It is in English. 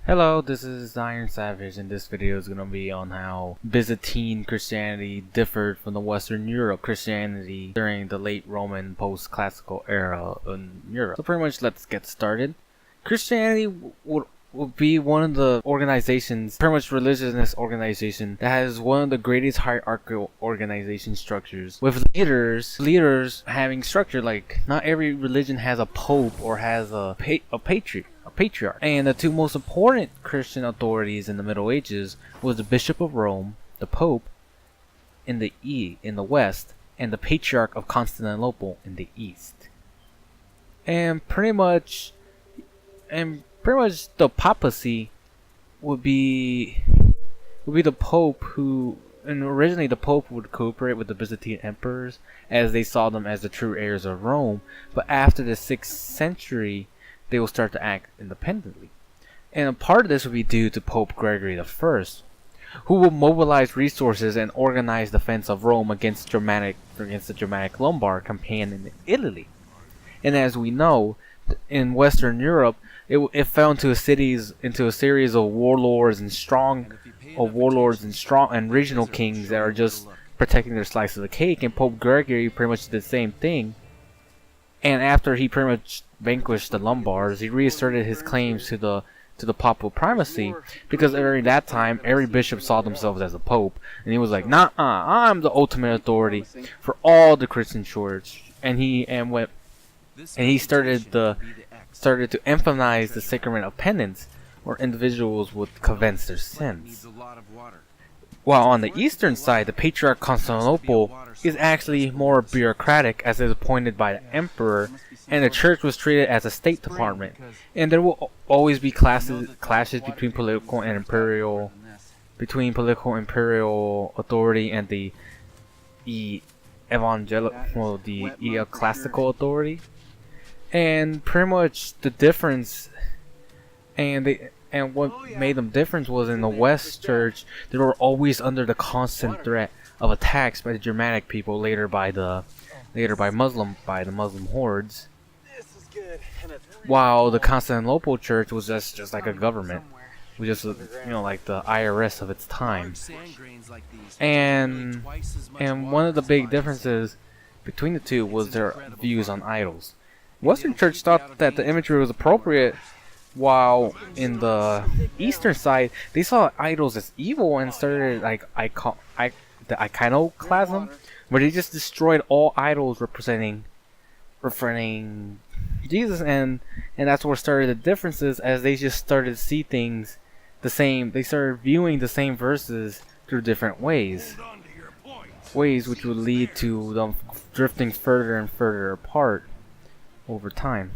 Hello, this is Iron Savage, and this video is going to be on how Byzantine Christianity differed from the Western Europe Christianity during the late Roman post-classical era in Europe. So pretty much let's get started. Christianity would be one of the organizations, pretty much religionist organization, that has one of the greatest hierarchical organization structures, with leaders having structure. Like, not every religion has a pope or has a patriarch. And the two most important Christian authorities in the Middle Ages was the Bishop of Rome, the Pope in the West, and the Patriarch of Constantinople in the East. And pretty much the papacy would be the Pope who, and originally the Pope would cooperate with the Byzantine emperors as they saw them as the true heirs of Rome, but after the 6th century they will start to act independently. And a part of this would be due to Pope Gregory I, who will mobilize resources and organize the defense of Rome against the Germanic Lombard campaign in Italy. And as we know, in Western Europe, it fell into a series of warlords and regional kings that are just protecting their slice of the cake. And Pope Gregory pretty much did the same thing. And after he pretty much vanquished the Lombards, he reasserted his claims to the papal primacy, because during that time every bishop saw themselves as a pope, and he was like, "Nah, I'm the ultimate authority for all the Christian church." And he started to emphasize the sacrament of penance, where individuals would confess their sins. While on the eastern side, the Patriarch of Constantinople is actually more bureaucratic, as it is appointed by the emperor, and the church was treated as a state department. And there will always be clashes between political and imperial authority and the ecclesiastical authority. And pretty much the difference, and what made them different was in the West Church, they were always under the constant threat of attacks by the Germanic people, later by the Muslim hordes. While the Constantinople Church was just like a government, was just like the IRS of its time. And one of the big differences between the two was their views on idols. Western Church thought that the imagery was appropriate, while in the Eastern side they saw idols as evil and started the iconoclasm, where they just destroyed all idols representing Jesus, and that's where started the differences, as they just started to see things the same. They started viewing the same verses through different ways which would lead to them drifting further and further apart over time.